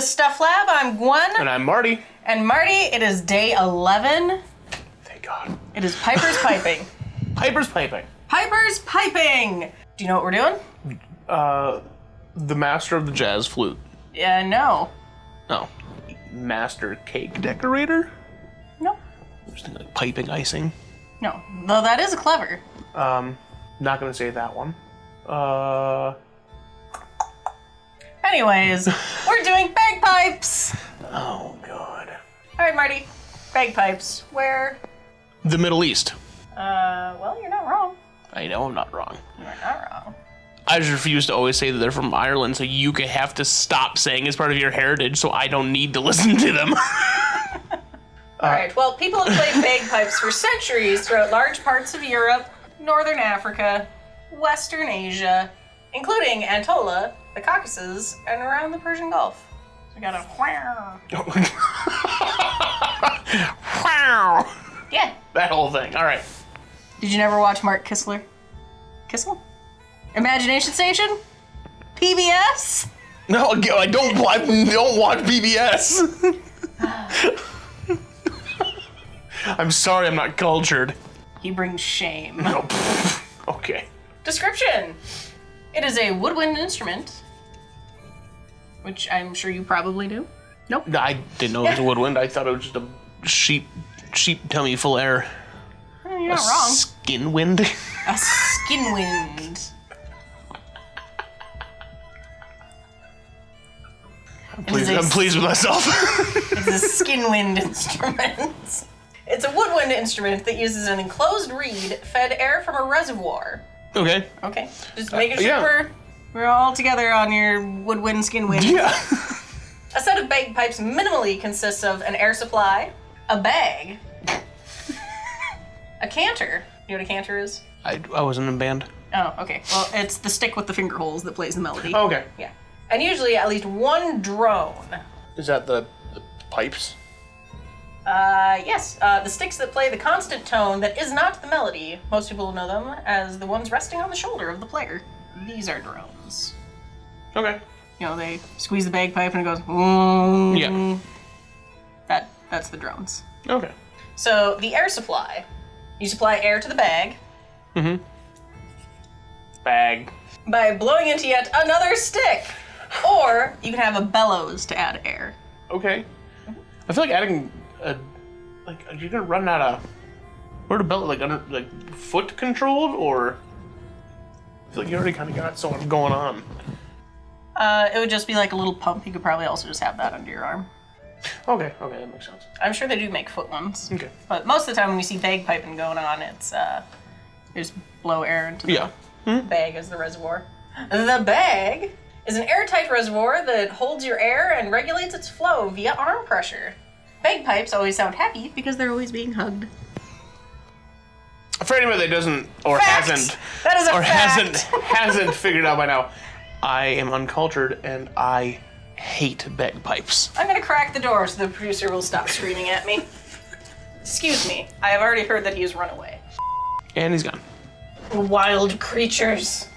Stuff Lab. I'm Gwen. And I'm Marty. And Marty, it is day 11. Thank God. It is Piper's Piping. Piper's Piping. Piper's Piping! Do you know what we're doing? The master of the jazz flute. Yeah, no. Oh. Master cake decorator? No. Just like piping icing. No. Though that is clever. Not gonna say that one. Anyways, we're doing bagpipes! Oh, God. Alright, Marty. Bagpipes. Where? The Middle East. Well, you're not wrong. I know I'm not wrong. You're not wrong. I just refuse to always say that they're from Ireland, so you have to stop saying it's part of your heritage, so I don't need to listen to them. Alright, well, people have played bagpipes for centuries throughout large parts of Europe, Northern Africa, Western Asia, including Anatolia, the Caucasus, and around the Persian Gulf. So we got a wow. Wow. Yeah. That whole thing. All right. Did you never watch Mark Kissler? Kissel? Imagination Station? PBS? No, I don't watch PBS. I'm sorry, I'm not cultured. He brings shame. No. Okay. Description. It is a woodwind instrument, which I'm sure you probably do. Nope. No, I didn't know it was a woodwind. I thought it was just a sheep tummy full of air. You're not wrong. Skin wind. A skin wind. I'm pleased with myself. It's a skin wind instrument. It's a woodwind instrument that uses an enclosed reed fed air from a reservoir. Okay. Okay. Just making sure we're all together on your woodwind skin wind. Yeah. A set of bagpipes minimally consists of an air supply, a bag, a canter. You know what a canter is? I wasn't in a band. Oh, okay. Well, it's the stick with the finger holes that plays the melody. Oh, okay. Yeah. And usually at least one drone. Is that the pipes? Yes. The sticks that play the constant tone that is not the melody. Most people know them as the ones resting on the shoulder of the player. These are drones. Okay. You know, they squeeze the bagpipe and it goes. Yeah. That's the drones. Okay. So the air supply. You supply air to the bag. Mm-hmm. Bag. By blowing into yet another stick. Or you can have a bellows to add air. Okay. I feel like adding you're gonna run out of where to belt foot controlled, or I feel like you already kind of got so much going on. It would just be like a little pump. You could probably also just have that under your arm. Okay, that makes sense. I'm sure they do make foot ones. Okay. But most of the time when you see bagpiping going on, it's you just blow air into the bag as the reservoir. The bag is an airtight reservoir that holds your air and regulates its flow via arm pressure. Bagpipes always sound happy because they're always being hugged. For anybody that doesn't or Fact! hasn't That is a or fact! hasn't figured out by now, I am uncultured and I hate bagpipes. I'm gonna crack the door so the producer will stop screaming at me. Excuse me, I have already heard that he has run away. And he's gone. Wild creatures.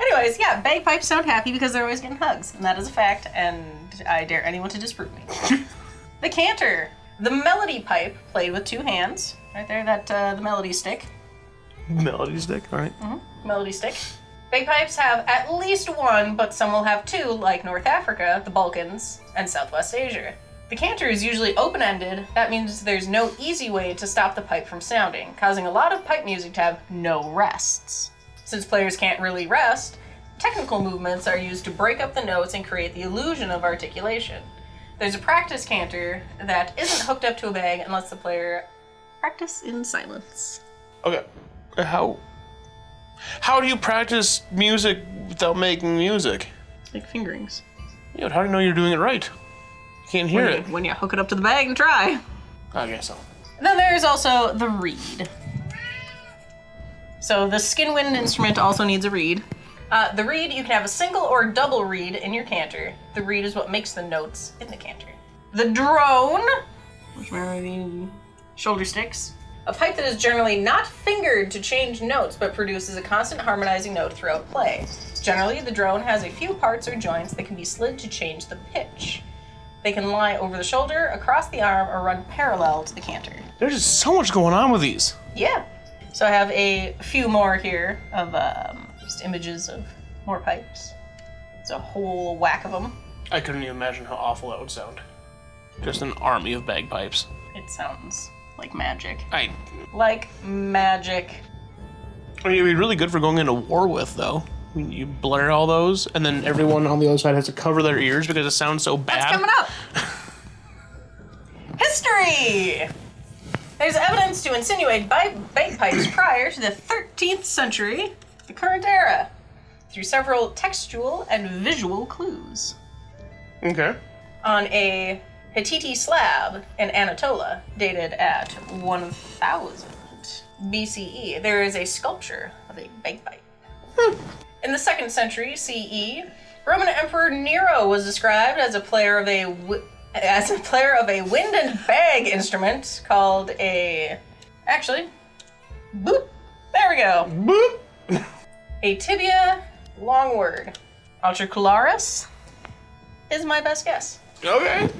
Anyways, yeah, bagpipes sound happy because they're always getting hugs, and that is a fact, and I dare anyone to disprove me. The canter. The melody pipe, played with two hands. Right there, the melody stick. Melody stick, all right. Mm-hmm. Melody stick. Bagpipes have at least one, but some will have two, like North Africa, the Balkans, and Southwest Asia. The canter is usually open-ended. That means there's no easy way to stop the pipe from sounding, causing a lot of pipe music to have no rests. Since players can't really rest, technical movements are used to break up the notes and create the illusion of articulation. There's a practice canter that isn't hooked up to a bag and lets the player practice in silence. Okay. How do you practice music without making music? Like fingerings. Yeah, but how do you know you're doing it right? You can't hear it. When you hook it up to the bag and try. I guess so. Then there's also the reed. So the skin wind instrument also needs a reed. The reed, you can have a single or double reed in your canter. The reed is what makes the notes in the canter. The drone, which are the shoulder sticks. A pipe that is generally not fingered to change notes, but produces a constant harmonizing note throughout play. Generally, the drone has a few parts or joints that can be slid to change the pitch. They can lie over the shoulder, across the arm, or run parallel to the canter. There's just so much going on with these. Yeah. So I have a few more here of just images of more pipes. It's a whole whack of them. I couldn't even imagine how awful that would sound. Just an army of bagpipes. It sounds like magic. Like magic. I mean, it'd be really good for going into war with, though. I mean, you blare all those, and then everyone on the other side has to cover their ears because it sounds so bad. What's coming up? History! There's evidence to insinuate bagpipes prior to the 13th century, the current era, through several textual and visual clues. Okay. On a Hittite slab in Anatolia, dated at 1000 BCE, there is a sculpture of a bagpipe. In the 2nd century CE, Roman Emperor Nero was described as a player of a wind and bag instrument called a... Actually, boop, there we go. Boop. A tibia, long word. Utricularis is my best guess. Okay.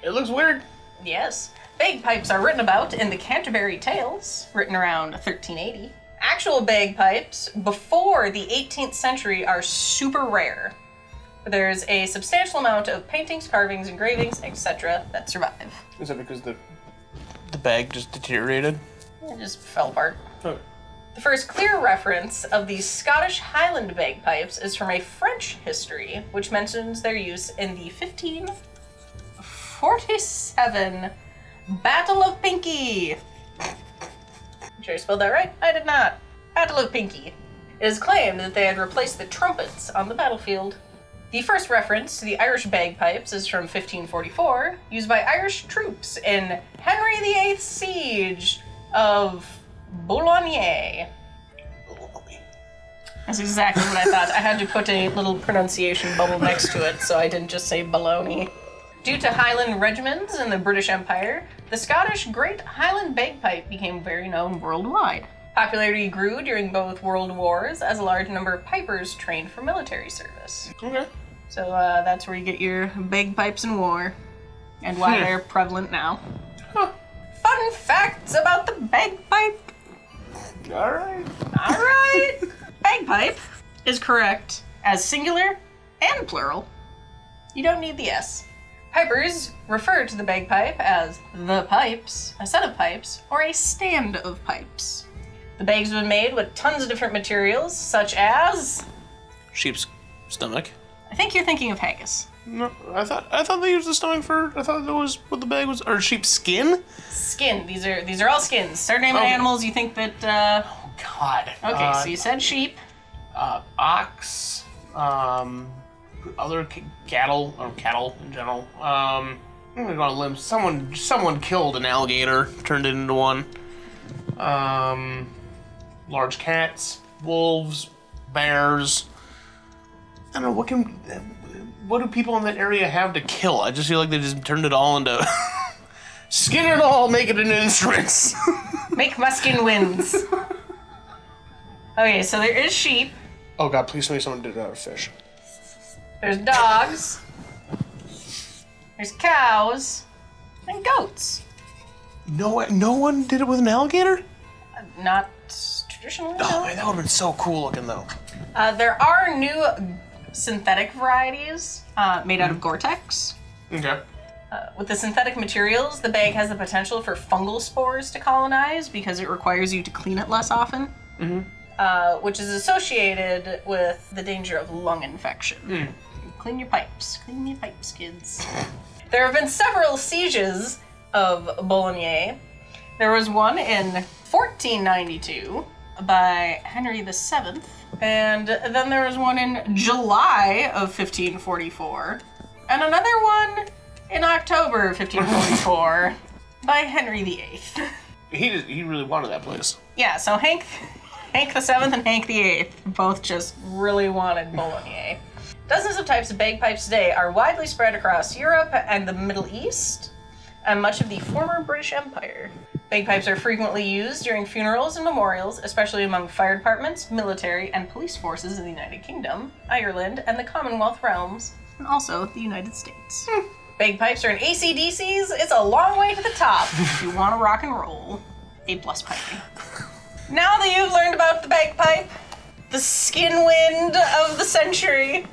It looks weird. Yes. Bagpipes are written about in the Canterbury Tales, written around 1380. Actual bagpipes before the 18th century are super rare. There's a substantial amount of paintings, carvings, engravings, etc. that survive. Is that because the bag just deteriorated? It just fell apart. Oh. The first clear reference of the Scottish Highland bagpipes is from a French history, which mentions their use in the 1547 Battle of Pinkie. I'm sure I spelled that right? I did not. Battle of Pinkie. It is claimed that they had replaced the trumpets on the battlefield. The first reference to the Irish bagpipes is from 1544, used by Irish troops in Henry VIII's siege of Boulogne. That's exactly what I thought. I had to put a little pronunciation bubble next to it so I didn't just say baloney. Due to Highland regiments in the British Empire, the Scottish Great Highland Bagpipe became very known worldwide. Popularity grew during both world wars as a large number of pipers trained for military service. Okay. So that's where you get your bagpipes in war, and why they're prevalent now. Huh. Fun facts about the bagpipe. All right. Bagpipe is correct as singular and plural. You don't need the S. Pipers refer to the bagpipe as the pipes, a set of pipes, or a stand of pipes. The bags have been made with tons of different materials, such as... Sheep's stomach. I think you're thinking of haggis. No, I thought they used the stomach for. I thought that was what the bag was. Or sheep's skin. Skin. These are all skins. Start naming animals. You think that? Oh God. Okay, so you said sheep. Ox. Other cattle or cattle in general. I'm gonna go on a limb. Someone killed an alligator, turned it into one. Large cats, wolves, bears. I don't know, what do people in that area have to kill? I just feel like they just turned it all into... Skin it all, make it into instruments. Make my skin wins. Okay, so there is sheep. Oh God, please tell me someone did it out of fish. There's dogs. There's cows. And goats. No one did it with an alligator? Not traditionally, Oh no. man, that would've been so cool looking though. There are new synthetic varieties made out of Gore-Tex. Okay. With the synthetic materials, the bag has the potential for fungal spores to colonize because it requires you to clean it less often, which is associated with the danger of lung infection. Clean your pipes, kids. There have been several sieges of Boulogne. There was one in 1492 by Henry VII, and then there was one in July of 1544, and another one in October of 1544 by Henry VIII. He really wanted that place. Yeah, so Hank the Seventh and Hank the Eighth both just really wanted Boulogne. Dozens of types of bagpipes today are widely spread across Europe and the Middle East and much of the former British Empire. Bagpipes are frequently used during funerals and memorials, especially among fire departments, military, and police forces in the United Kingdom, Ireland, and the Commonwealth realms, and also the United States. Bagpipes are in AC/DCs. It's a long way to the top if you want to rock and roll. A+ piping. Now that you've learned about the bagpipe, the skin wind of the century,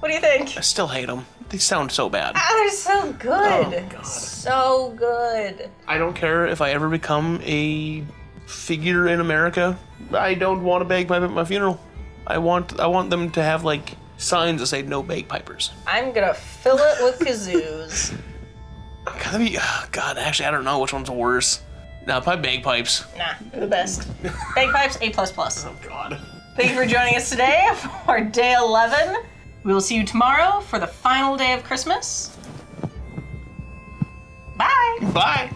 what do you think? I still hate them. They sound so bad. They're so good. Oh, God. So good. I don't care if I ever become a figure in America. I don't want a bagpipe at my funeral. I want them to have, like, signs that say no bagpipers. I'm gonna fill it with kazoos. God, actually, I don't know which one's worse. No, probably bagpipes. Nah, they're the best. Bagpipes, A++. Oh, God. Thank you for joining us today for day 11. We will see you tomorrow for the final day of Christmas. Bye! Bye!